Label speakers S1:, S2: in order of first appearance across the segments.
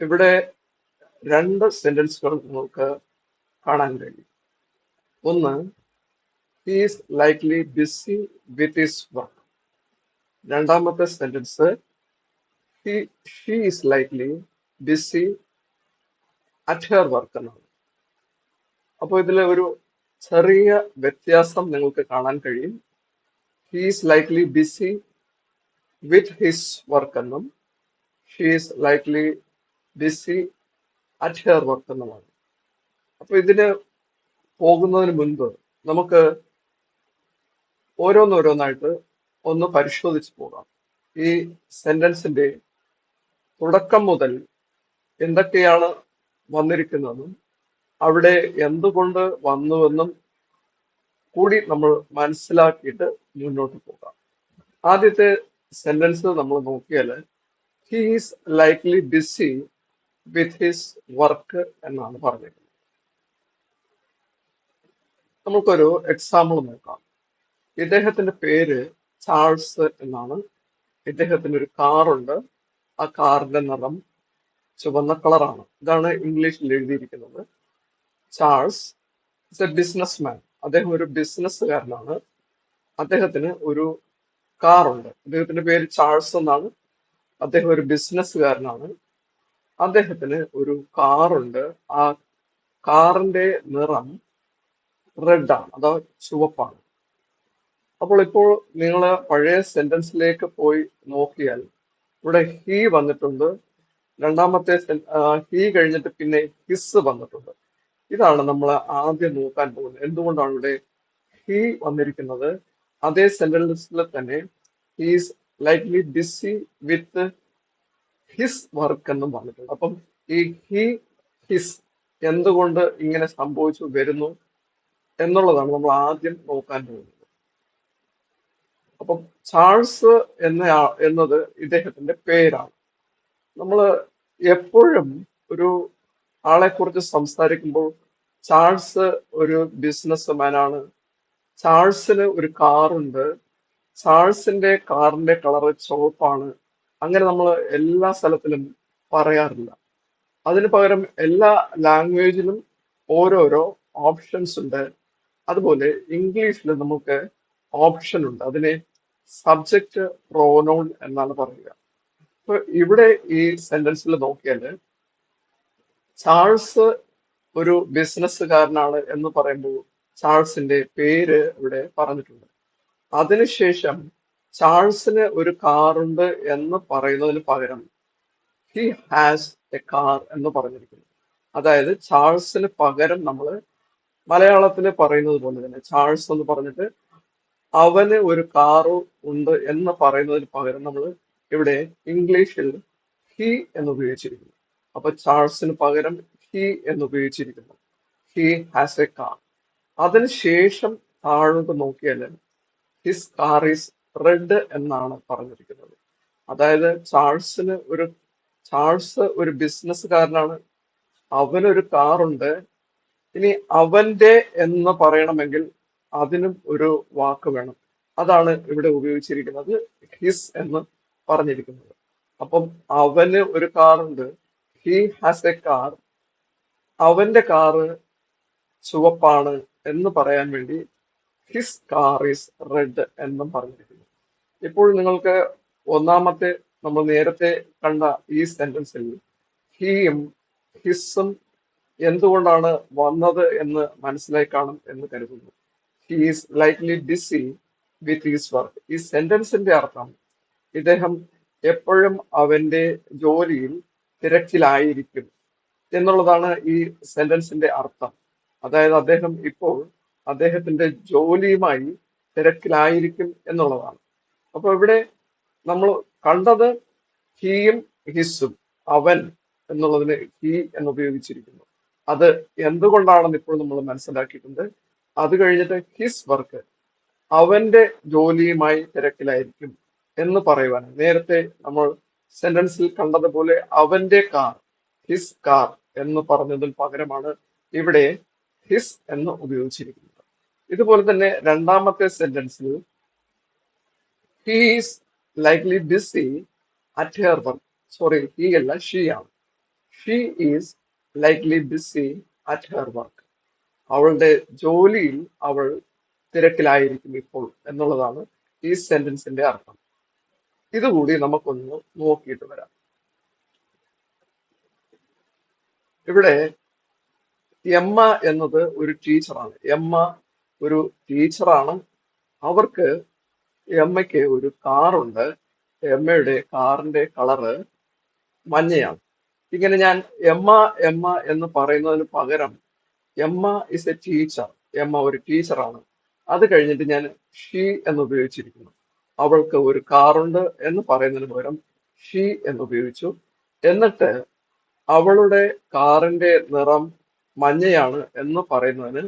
S1: ഇവിടെ രണ്ട് സെന്റൻസുകൾ നമുക്ക് കാണാൻ കഴിയും. ഒന്ന്, he is likely busy with his work. രണ്ടാമത്തെ sentence, she is likely busy at her work എന്നാണ്. അപ്പോൾ ഇതിൽ ഒരു ചെറിയ വ്യത്യാസം നിങ്ങൾക്ക് കാണാൻ കഴിയും. He is likely busy with his work എന്നും she is likely busy at her work എന്നുമാണ്. അപ്പൊ ഇതിന് പോകുന്നതിന് മുൻപ് നമുക്ക് ഓരോന്നോരോന്നായിട്ട് ഒന്ന് പരിശോധിച്ച് പോകാം. ഈ സെന്റൻസിന്റെ തുടക്കം മുതൽ എന്തൊക്കെയാണ് വന്നിരിക്കുന്നതെന്നും അവിടെ എന്തുകൊണ്ട് വന്നുവെന്നും കൂടി നമ്മൾ മനസ്സിലാക്കിയിട്ട് മുന്നോട്ട് പോകാം. ആദ്യത്തെ സെന്റൻസ് നമ്മൾ നോക്കിയാൽ he is likely busy with his work എന്നാണ് പറഞ്ഞിരിക്കുന്നത്. നമുക്കൊരു എക്സാമ്പിൾ നോക്കാം. ഇദ്ദേഹത്തിന്റെ പേര് ചാൾസ് എന്നാണ്. ഇദ്ദേഹത്തിന് ഒരു കാറുണ്ട്. ആ കാറിന്റെ നിറം ചുവന്ന കളറാണ്. ഇതാണ് ഇംഗ്ലീഷിൽ എഴുതിയിരിക്കുന്നത്. Charles is A business man. അദ്ദേഹം ഒരു ബിസിനസ്സുകാരനാണ്. അദ്ദേഹത്തിന് ഒരു കാറുണ്ട്. അദ്ദേഹത്തിന്റെ പേര് ചാൾസ് എന്നാണ്. അദ്ദേഹം ഒരു ബിസിനസ്സുകാരനാണ്. അദ്ദേഹത്തിന് ഒരു കാറുണ്ട്. ആ കാറിന്റെ നിറം റെഡ് ആണ്, അതോ ചുവപ്പാണ്. അപ്പോൾ ഇപ്പോൾ നിങ്ങൾ പഴയ സെന്റൻസിലേക്ക് പോയി നോക്കിയാൽ ഇവിടെ ഹി വന്നിട്ടുണ്ട്. രണ്ടാമത്തെ ഹി കഴിഞ്ഞിട്ട് പിന്നെ ഹിസ് വന്നിട്ടുണ്ട്. ഇതാണ് നമ്മൾ ആദ്യം നോക്കാൻ പോകുന്നത്. എന്തുകൊണ്ടാണ് ഇവിടെ ഹി വന്നിരിക്കുന്നത്? അതേ സെന്റൻസിൽ തന്നെ he's likely busy with his work എന്നും പറഞ്ഞിട്ടുണ്ട്. അപ്പം ഈ ഹി ഹിസ് എന്തുകൊണ്ട് ഇങ്ങനെ സംഭവിച്ചു വരുന്നു എന്നുള്ളതാണ് നമ്മൾ ആദ്യം നോക്കാൻ പോകുന്നത്. അപ്പം ചാൾസ് എന്നത് ഇദ്ദേഹത്തിന്റെ പേരാണ്. നമ്മൾ എപ്പോഴും ഒരു ആളെ കുറിച്ച് സംസാരിക്കുമ്പോൾ ചാൾസ് ഒരു ബിസിനസ്മാനാണ്, ചാൾസിന് ഒരു കാറുണ്ട്, ചാൾസിന്റെ കാറിന്റെ കളറ് ചുവപ്പാണ്, അങ്ങനെ നമ്മൾ എല്ലാ സ്ഥലത്തിലും പറയാറില്ല. അതിന് പകരം എല്ലാ ലാംഗ്വേജിലും ഓരോരോ ഓപ്ഷൻസ് ഉണ്ട്. അതുപോലെ ഇംഗ്ലീഷിൽ നമുക്ക് ഓപ്ഷൻ ഉണ്ട്. അതിനെ സബ്ജക്റ്റ് പ്രോനൗൺ എന്നാണ് പറയുക. അപ്പൊ ഇവിടെ ഈ സെന്റൻസിൽ നോക്കിയാല് ചാൾസ് ഒരു ബിസിനസ്സുകാരനാണ് എന്ന് പറയുമ്പോൾ ചാൾസിന്റെ പേര് ഇവിടെ പറഞ്ഞിട്ടുണ്ട്. അതിനുശേഷം ചാൾസിന് ഒരു കാറുണ്ട് എന്ന് പറയുന്നതിന് പകരം ഹി ഹാസ് എ കാർ എന്ന് പറഞ്ഞിരിക്കുന്നു. അതായത് ചാൾസിന് പകരം നമ്മൾ മലയാളത്തിൽ പറയുന്നത് പോലെ തന്നെ ചാൾസ് എന്ന് പറഞ്ഞിട്ട് അവന് ഒരു കാറ് ഉണ്ട് എന്ന് പറയുന്നതിന് പകരം നമ്മൾ ഇവിടെ ഇംഗ്ലീഷിൽ ഹി എന്ന് ഉപയോഗിച്ചിരിക്കുന്നു. അപ്പൊ ചാൾസിന് പകരം ഹി എന്ന് ഉപയോഗിച്ചിരിക്കുന്നു. He has a car. അതിനുശേഷം താഴോട്ട് നോക്കിയാൽ ഹിസ് കാർ ഈസ് റെഡ് എന്നാണ് പറഞ്ഞിരിക്കുന്നത്. അതായത് ചാൾസ് ഒരു ബിസിനസ്സുകാരനാണ്. അവനൊരു കാറുണ്ട്. ഇനി അവന്റെ എന്ന് പറയണമെങ്കിൽ അതിനും ഒരു വാക്ക് വേണം. അതാണ് ഇവിടെ ഉപയോഗിച്ചിരിക്കുന്നത് ഹിസ് എന്ന് പറഞ്ഞിരിക്കുന്നത്. അപ്പം അവന് ഒരു കാറുണ്ട്, ഹി ഹാസ് എ കാർ. അവന്റെ കാറ് ചുവപ്പാണ് എന്ന് പറയാൻ വേണ്ടി ഹിസ് കാർ ഈസ് റെഡ് എന്നും പറഞ്ഞിരിക്കുന്നു. ഇപ്പോൾ നിങ്ങൾക്ക് ഒന്നാമത്തെ നമ്മൾ നേരത്തെ കണ്ട ഈ സെന്റൻസിൽ ഹീയും ഹിസ്സും എന്തുകൊണ്ടാണ് വന്നത് എന്ന് മനസ്സിലായി കാണും എന്ന് കരുതുന്നു. He is likely busy with his work. ഈ സെന്റൻസിന്റെ അർത്ഥം ഇദ്ദേഹം എപ്പോഴും അവന്റെ ജോലിയിൽ തിരക്കിലായിരിക്കും എന്നുള്ളതാണ് ഈ സെന്റൻസിന്റെ അർത്ഥം. അതായത് അദ്ദേഹം ഇപ്പോൾ അദ്ദേഹത്തിന്റെ ജോലിയുമായി തിരക്കിലായിരിക്കും എന്നുള്ളതാണ്. അപ്പൊ ഇവിടെ നമ്മൾ കണ്ടത് ഹീയും ഹിസ്സും, അവൻ എന്നുള്ളതിന് ഹി എന്ന് ഉപയോഗിച്ചിരിക്കുന്നു. അത് എന്തുകൊണ്ടാണെന്ന് ഇപ്പോൾ നമ്മൾ മനസ്സിലാക്കിയിട്ടുണ്ട്. അത് കഴിഞ്ഞിട്ട് ഹിസ് വർക്ക്, അവന്റെ ജോലിയുമായി തിരക്കിലായിരിക്കും എന്ന് പറയുവാനാണ്. നേരത്തെ നമ്മൾ സെന്റൻസിൽ കണ്ടതുപോലെ അവന്റെ കാർ, ഹിസ് കാർ എന്ന് പറഞ്ഞതിന് പകരമാണ് ഇവിടെ ഹിസ് എന്ന് ഉപയോഗിച്ചിരിക്കുന്നത്. ഇതുപോലെ തന്നെ രണ്ടാമത്തെ സെന്റൻസിൽ he is likely busy at her work. Sorry, he അല്ല, ഷീ ആണ്. She is likely busy at her work. അവളുടെ ജോലിയിൽ അവൾ തിരക്കിലായിരിക്കും ഇപ്പോൾ എന്നുള്ളതാണ് ഈ സെന്റൻസിന്റെ അർത്ഥം. ഇതുകൂടി നമുക്കൊന്ന് നോക്കിയിട്ട് വരാം. ഇവിടെ എമ്മ എന്നത് ഒരു ടീച്ചറാണ്. എമ്മ ഒരു ടീച്ചറാണ്. അവർക്ക് എമ്മയ്ക്ക് ഒരു കാറുണ്ട്. എമ്മയുടെ കാറിന്റെ കളറ് മഞ്ഞയാണ്. ഇങ്ങനെ ഞാൻ എമ്മ എമ്മ എന്ന് പറയുന്നതിന് പകരം Emma is a teacher, Emma ഒരു ടീച്ചറാണ്, അത് കഴിഞ്ഞിട്ട് ഞാൻ ഷീ എന്ന് ഉപയോഗിച്ചിരിക്കുന്നു. അവൾക്ക് ഒരു കാറുണ്ട് എന്ന് പറയുന്നതിന് പകരം ഷീ എന്ന് ഉപയോഗിച്ചു. എന്നിട്ട് അവളുടെ കാറിന്റെ നിറം മഞ്ഞയാണ് എന്ന് പറയുന്നതിന്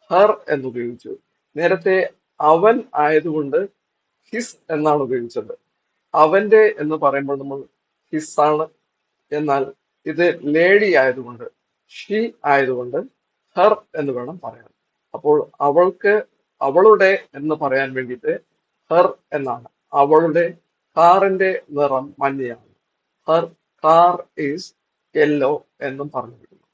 S1: ഹർ എന്ന് ഉപയോഗിച്ചു. നേരത്തെ അവൻ ആയതുകൊണ്ട് ഹിസ് എന്നാണ് ഉപയോഗിച്ചത്. അവന്റെ എന്ന് പറയുമ്പോൾ നമ്മൾ ഹിസ് ആണ്. എന്നാൽ ഇത് ലേഡി ആയതുകൊണ്ട്, ഷീ ആയതുകൊണ്ട് ഹർ എന്ന് വേണം പറയാൻ. അപ്പോൾ അവൾക്ക് അവളുടെ എന്ന് പറയാൻ വേണ്ടിയിട്ട് ഹർ എന്നാണ്. അവളുടെ കാറിന്റെ നിറം മഞ്ഞയാണ്. ഹർ കാർ ഈസ് യെല്ലോ എന്നും പറഞ്ഞിരിക്കുന്നു.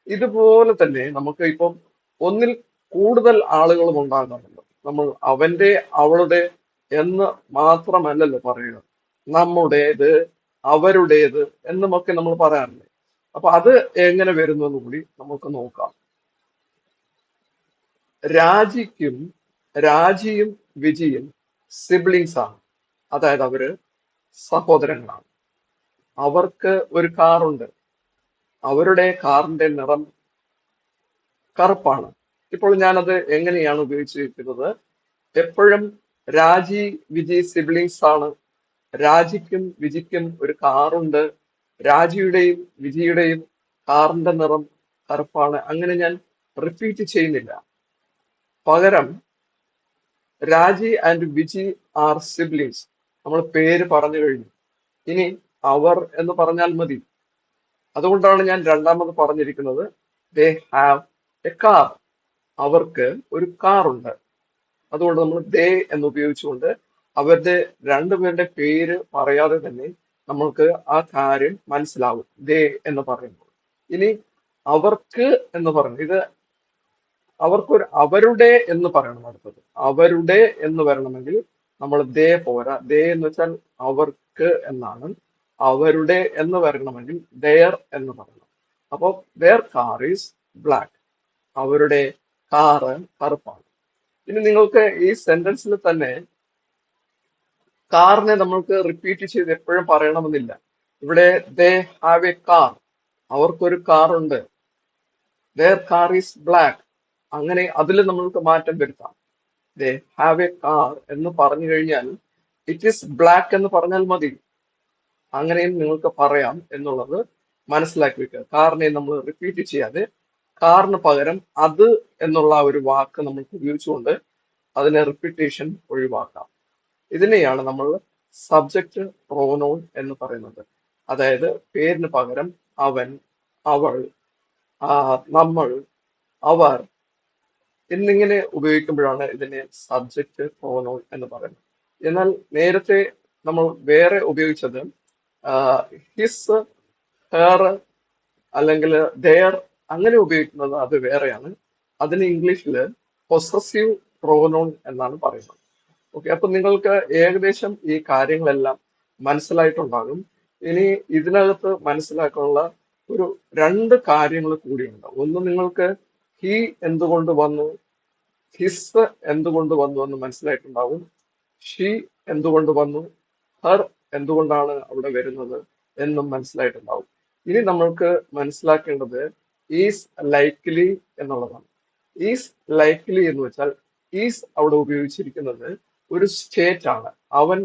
S1: ഇതുപോലെ തന്നെ നമുക്ക് ഇപ്പം ഒന്നിൽ കൂടുതൽ ആളുകളും ഉണ്ടാകാറുണ്ട്. നമ്മൾ അവന്റെ അവളുടെ എന്ന് മാത്രമല്ലല്ലോ പറയുക, നമ്മുടേത് അവരുടേത് എന്നുമൊക്കെ നമ്മൾ പറയാറില്ലേ. അപ്പൊ അത് എങ്ങനെ വരുന്നു എന്ന് കൂടി നമുക്ക് നോക്കാം. രാജിക്കും രാജിയും വിജിയും സിബ്ലിങ്സ് ആണ്. അതായത് അവര് സഹോദരങ്ങളാണ്. അവർക്ക് ഒരു കാറുണ്ട്. അവരുടെ കാറിന്റെ നിറം കറുപ്പാണ്. ഇപ്പോൾ ഞാനത് എങ്ങനെയാണ് ഉപയോഗിച്ചിരിക്കുന്നത്? എപ്പോഴും രാജി വിജി സിബ്ലിങ്സ് ആണ്. രാജിക്കും വിജിക്കും ഒരു കാറുണ്ട്. രാജിയുടെയും വിജിയുടെയും കാറിന്റെ നിറം കറുപ്പാണ്. അങ്ങനെ ഞാൻ റിപ്പീറ്റ് ചെയ്യുന്നില്ല. പകരം രാജി ആൻഡ് വിജി ആർ സിബ്ലിങ്സ്. നമ്മൾ പേര് പറഞ്ഞു കഴിഞ്ഞു. ഇനി അവർ എന്ന് പറഞ്ഞാൽ മതി. അതുകൊണ്ടാണ് ഞാൻ രണ്ടാമത് പറഞ്ഞിരിക്കുന്നത് ദേ ഹാവ് എ കാർ. അവർക്ക് ഒരു കാറുണ്ട്. അതുകൊണ്ട് നമ്മൾ ദേ എന്ന് ഉപയോഗിച്ചുകൊണ്ട് അവരുടെ രണ്ടുപേരുടെ പേര് പറയാതെ തന്നെ നമ്മൾക്ക് ആ കാര്യം മനസ്സിലാവും ദേ എന്ന് പറയുമ്പോൾ. ഇനി അവർക്ക് എന്ന് പറഞ്ഞു, ഇത് അവർക്കൊരു അവരുടെ എന്ന് പറയണം. അടുത്തത് അവരുടെ എന്ന് വരണമെങ്കിൽ നമ്മൾ ദേ പോരാ. ദേ എന്ന് വെച്ചാൽ അവർക്ക് എന്നാണ്. അവരുടെ എന്ന് വരണമെങ്കിൽ ദെയർ എന്ന് പറയണം. അപ്പോൾ ദെയർ കാർ ഈസ് ബ്ലാക്ക്. അവരുടെ കാറ് കറുപ്പാണ്. ഇനി നിങ്ങൾക്ക് ഈ സെന്റൻസിൽ തന്നെ കാറിനെ നമ്മൾക്ക് റിപ്പീറ്റ് ചെയ്ത് എപ്പോഴും പറയണമെന്നില്ല. ഇവിടെ ദേ ഹാവ് എ കാർ. അവർക്കൊരു കാറുണ്ട്. Their car is black. അങ്ങനെ അതിൽ നമ്മൾക്ക് മാറ്റം വരുത്താം. ദേ ഹാവ് എ കാർ എന്ന് പറഞ്ഞു കഴിഞ്ഞാൽ ഇറ്റ് ഈസ് ബ്ലാക്ക് എന്ന് പറഞ്ഞാൽ മതി. അങ്ങനെയും നിങ്ങൾക്ക് പറയാം എന്നുള്ളത് മനസ്സിലാക്കി വെക്കുക. കാറിനെ നമ്മൾ റിപ്പീറ്റ് ചെയ്യാതെ കാറിന് പകരം അത് എന്നുള്ള ഒരു വാക്ക് നമ്മൾക്ക് ഉപയോഗിച്ചുകൊണ്ട് അതിനെ റിപ്പീറ്റേഷൻ ഒഴിവാക്കാം. ഇതിനെയാണ് നമ്മൾ സബ്ജക്റ്റ് പ്രോനൗൺ എന്ന് പറയുന്നത്. അതായത് പേരിന് പകരം അവൻ, അവൾ, നമ്മൾ, അവർ എന്നിങ്ങനെ ഉപയോഗിക്കുമ്പോഴാണ് ഇതിനെ സബ്ജക്റ്റ് പ്രോനൗൺ എന്ന് പറയുന്നത്. എന്നാൽ നേരത്തെ നമ്മൾ വേറെ ഉപയോഗിച്ചത് ഹിസ്, ഹെർ അല്ലെങ്കിൽ ദെയർ അങ്ങനെ ഉപയോഗിക്കുന്നത് അത് വേറെയാണ്. അതിന് ഇംഗ്ലീഷിൽ പൊസസീവ് പ്രോനൗൺ എന്നാണ് പറയുന്നത്. ഓക്കെ, അപ്പൊ നിങ്ങൾക്ക് ഏകദേശം ഈ കാര്യങ്ങളെല്ലാം മനസ്സിലായിട്ടുണ്ടാകും. ഇനി ഇതിനകത്ത് മനസ്സിലാക്കാനുള്ള ഒരു രണ്ട് കാര്യങ്ങൾ കൂടിയുണ്ട്. ഒന്ന്, നിങ്ങൾക്ക് ഹി എന്തുകൊണ്ട് വന്നു, ഹിസ് എന്തുകൊണ്ട് വന്നു എന്ന് മനസ്സിലായിട്ടുണ്ടാവും. ഷീ എന്തുകൊണ്ട് വന്നു, ഹർ എന്തുകൊണ്ടാണ് അവിടെ വരുന്നത് എന്നും മനസ്സിലായിട്ടുണ്ടാവും. ഇനി നമ്മൾക്ക് മനസ്സിലാക്കേണ്ടത് ഈസ് ലൈക്ലി എന്നുള്ളതാണ്. ഈസ് ലൈക്ലി എന്ന് വെച്ചാൽ ഈസ് അവിടെ ഉപയോഗിച്ചിരിക്കുന്നത് ഒരു സ്റ്റേറ്റ് ആണ്. അവൻ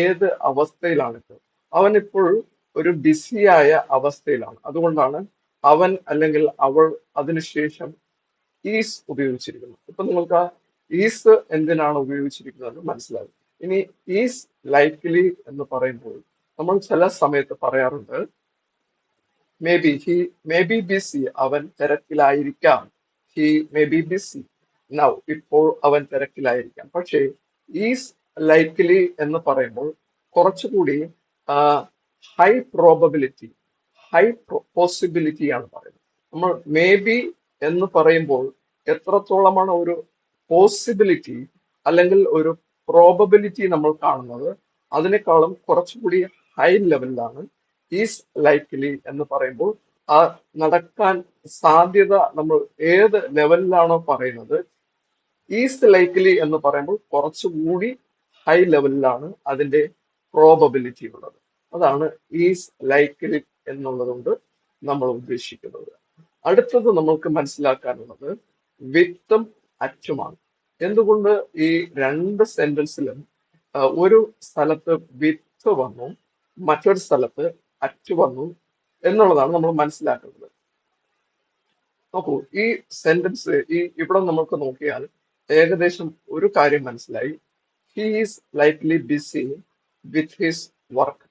S1: ഏത് അവസ്ഥയിലാണ് ഇപ്പോൾ? അവൻ ഇപ്പോൾ ഒരു ബിസിയായ അവസ്ഥയിലാണ്. അതുകൊണ്ടാണ് അവൻ അല്ലെങ്കിൽ അവൾ അതിനുശേഷം ഈസ് ഉപയോഗിച്ചിരിക്കുന്നത്. ഇപ്പൊ നിങ്ങൾക്ക് ആ ഈസ് എന്തിനാണ് ഉപയോഗിച്ചിരിക്കുന്നത് മനസ്സിലാകും. ഇനി ഈസ് ലൈക്ലി എന്ന് പറയുമ്പോൾ നമ്മൾ ചില സമയത്ത് പറയാറുണ്ട് may be, he may be busy, അവൻ തിരക്കിലായിരിക്കാം. He may be busy now, ഇപ്പോൾ അവൻ തിരക്കിലായിരിക്കാം. പക്ഷേ ഈസ് ലൈക്ലി എന്ന് പറയുമ്പോൾ കുറച്ചുകൂടി ഹൈ പ്രോബബിലിറ്റി, ഹൈ പോസിബിലിറ്റി ആണ് പറയുന്നത്. നമ്മൾ മേ ബി എന്ന് പറയുമ്പോൾ എത്രത്തോളമാണ് ഒരു പോസിബിലിറ്റി അല്ലെങ്കിൽ ഒരു പ്രോബബിലിറ്റി നമ്മൾ കാണുന്നത്, അതിനേക്കാളും കുറച്ചുകൂടി ഹൈ ലെവലിലാണ് ഈസ് ലൈക്ലി എന്ന് പറയുമ്പോൾ ആ നടക്കാൻ സാധ്യത നമ്മൾ ഏത് ലെവലിലാണോ പറയുന്നത്, ഈസ് ലൈക്ലി എന്ന് പറയുമ്പോൾ കുറച്ചുകൂടി ഹൈ ലെവലിലാണ് അതിന്റെ പ്രോബബിലിറ്റി ഉള്ളത്. അതാണ് ഈസ് ലൈക്ലി എന്നുള്ളത് കൊണ്ട് നമ്മൾ ഉദ്ദേശിക്കുന്നത്. അടുത്തത് നമ്മൾക്ക് മനസ്സിലാക്കാനുള്ളത് വിത്തും അറ്റുമാണ്. എന്തുകൊണ്ട് ഈ രണ്ട് സെന്റൻസിലും ഒരു സ്ഥലത്ത് വിത്ത് വന്നു, മറ്റൊരു സ്ഥലത്ത് അറ്റ് വന്നു എന്നുള്ളതാണ് നമ്മൾ മനസ്സിലാക്കുന്നത്. നോക്കൂ, ഈ സെന്റൻസ് ഇവിടെ നമുക്ക് നോക്കിയാൽ ഏകദേശം ഒരു കാര്യം മനസ്സിലായി. He is likely busy with his work.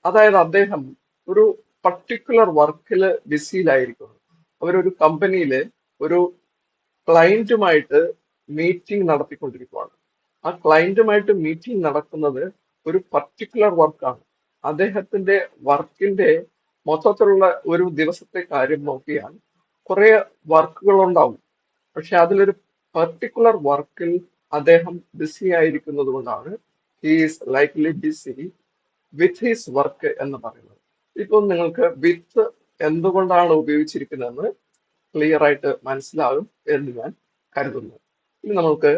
S1: അതായത് അദ്ദേഹം ഒരു പർട്ടിക്കുലർ വർക്കിൽ ബിസിയിലായിരിക്കുന്നു. അവരൊരു കമ്പനിയില് ഒരു ക്ലയന്റുമായിട്ട് മീറ്റിംഗ് നടത്തിക്കൊണ്ടിരിക്കുകയാണ്. ആ ക്ലയന്റുമായിട്ട് മീറ്റിംഗ് നടക്കുന്നത് ഒരു പർട്ടിക്കുലർ വർക്കാണ്. അദ്ദേഹത്തിന്റെ വർക്കിന്റെ മൊത്തത്തിലുള്ള ഒരു ദിവസത്തെ കാര്യം നോക്കിയാൽ കുറെ വർക്കുകൾ ഉണ്ടാവും. പക്ഷെ അതിലൊരു പർട്ടിക്കുലർ വർക്കിൽ അദ്ദേഹം ബിസി ആയിരിക്കുന്നത് കൊണ്ടാണ് he is likely busy with his work എന്ന് പറയുന്നത്. ഇപ്പോൾ നിങ്ങൾക്ക് വിത്ത് എന്തുകൊണ്ടാണ് ഉപയോഗിച്ചിരിക്കുന്നതെന്ന് ക്ലിയർ ആയിട്ട് മനസ്സിലാകും എന്ന് ഞാൻ കരുതുന്നു. ഇനി നമുക്ക്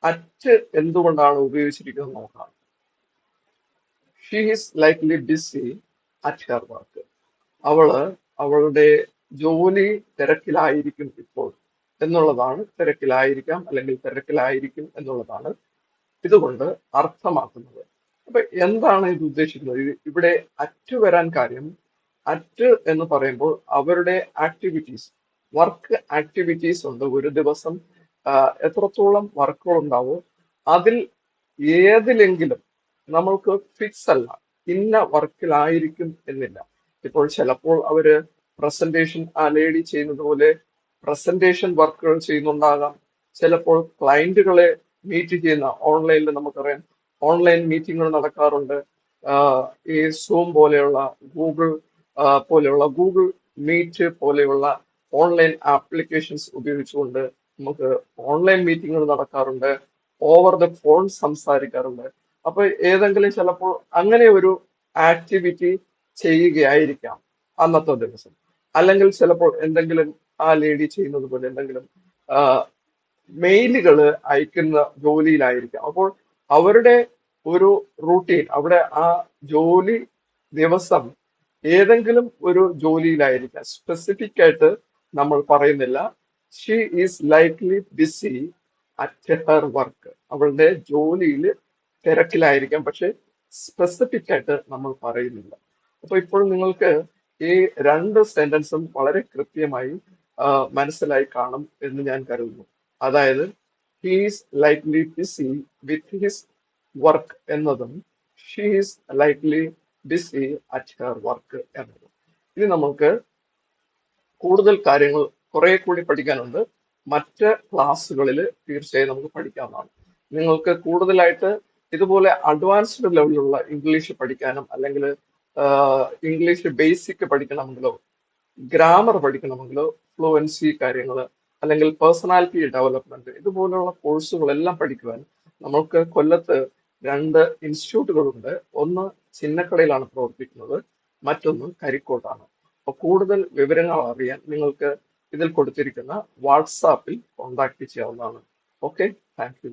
S1: അറ്റ് എന്തുകൊണ്ടാണ് ഉപയോഗിച്ചിരിക്കുന്നത് നോക്കാം. She is likely busy at her work. അവളുടെ ജോലി തിരക്കിലായിരിക്കും ഇപ്പോൾ എന്നുള്ളതാണ്, തിരക്കിലായിരിക്കാം അല്ലെങ്കിൽ തിരക്കിലായിരിക്കും എന്നുള്ളതാണ് ഇതുകൊണ്ട് അർത്ഥമാക്കുന്നത്. അപ്പൊ എന്താണ് ഇത് ഉദ്ദേശിക്കുന്നത്? ഇവിടെ അറ്റ് വരാൻ കാര്യം, അറ്റ് എന്ന് പറയുമ്പോൾ അവരുടെ ആക്ടിവിറ്റീസ്, വർക്ക് ആക്ടിവിറ്റീസ് ഉണ്ട്. ഒരു ദിവസം എത്രത്തോളം വർക്കുകൾ ഉണ്ടാവോ അതിൽ ഏതിലെങ്കിലും നമ്മൾക്ക് ഫിക്സ് അല്ല, ഇന്ന വർക്കിലായിരിക്കും എന്നില്ല. ഇപ്പോൾ ചിലപ്പോൾ അവര് പ്രസന്റേഷൻ, ആ ലേഡി ചെയ്യുന്നത് പോലെ പ്രസന്റേഷൻ വർക്കുകൾ ചെയ്യുന്നുണ്ടാകാം. ചിലപ്പോൾ ക്ലയന്റുകളെ മീറ്റ് ചെയ്യുന്ന ഓൺലൈനിൽ നമുക്കറിയാം ഓൺലൈൻ മീറ്റിങ്ങുകൾ നടക്കാറുണ്ട്. ഈ സൂം പോലെയുള്ള ഗൂഗിൾ മീറ്റ് പോലെയുള്ള ഓൺലൈൻ ആപ്ലിക്കേഷൻസ് ഉപയോഗിച്ചുകൊണ്ട് നമുക്ക് ഓൺലൈൻ മീറ്റിങ്ങുകൾ നടക്കാറുണ്ട്. ഓവർ ദ ഫോൺ സംസാരിക്കാറുണ്ട്. അപ്പൊ ഏതെങ്കിലും ചിലപ്പോൾ അങ്ങനെ ഒരു ആക്ടിവിറ്റി ചെയ്യുകയായിരിക്കാം അന്നത്തെ ദിവസം. അല്ലെങ്കിൽ ചിലപ്പോൾ എന്തെങ്കിലും ആ ലേഡി ചെയ്യുന്നത് പോലെ എന്തെങ്കിലും മെയിലുകൾ അയക്കുന്ന ജോലിയിലായിരിക്കാം. അപ്പോൾ അവരുടെ ഒരു റൂട്ടീൻ, അവിടെ ആ ജോലി ദിവസം ഏതെങ്കിലും ഒരു ജോലിയിലായിരിക്കാം. സ്പെസിഫിക് ആയിട്ട് നമ്മൾ പറയുന്നില്ല. She is likely busy at her work. അവളുടെ ജോലിയിൽ തിരക്കിലായിരിക്കാം, പക്ഷെ സ്പെസിഫിക് ആയിട്ട് നമ്മൾ പറയുന്നില്ല. അപ്പൊ ഇപ്പോൾ നിങ്ങൾക്ക് ഈ രണ്ട് സെന്റൻസും വളരെ കൃത്യമായി മനസ്സിലായി കാണും എന്ന് ഞാൻ കരുതുന്നു. അതായത് he is likely busy with his work എന്നതും she is likely busy at her work എന്നതും. ഇനി നമുക്ക് കൂടുതൽ കാര്യങ്ങൾ കുറെ കൂടി പഠിക്കാനുണ്ട്. മറ്റ് ക്ലാസ്സുകളിൽ തീർച്ചയായും നമുക്ക് പഠിക്കാവുന്നതാണ്. നിങ്ങൾക്ക് കൂടുതലായിട്ട് ഇതുപോലെ അഡ്വാൻസ്ഡ് ലെവലിലുള്ള ഇംഗ്ലീഷ് പഠിക്കാനും അല്ലെങ്കിൽ ഇംഗ്ലീഷ് ബേസിക് പഠിക്കണമെങ്കിലോ ഗ്രാമർ പഠിക്കണമെങ്കിലോ ഫ്ലുവൻസി കാര്യങ്ങൾ അല്ലെങ്കിൽ പേഴ്സണാലിറ്റി ഡെവലപ്മെന്റ് ഇതുപോലുള്ള കോഴ്സുകളെല്ലാം പഠിക്കുവാൻ നമുക്ക് കൊല്ലത്ത് രണ്ട് ഇൻസ്റ്റിറ്റ്യൂട്ടുകളുണ്ട്. ഒന്ന് ചിന്നക്കടയിലാണ് പ്രവർത്തിക്കുന്നത്, മറ്റൊന്ന് കരിക്കോട്ടാണ്. അപ്പൊ കൂടുതൽ വിവരങ്ങൾ അറിയാൻ നിങ്ങൾക്ക് ഇതിൽ കൊടുത്തിരിക്കുന്ന വാട്സാപ്പിൽ കോൺടാക്ട് ചെയ്യാവുന്നതാണ്. Okay, thank you.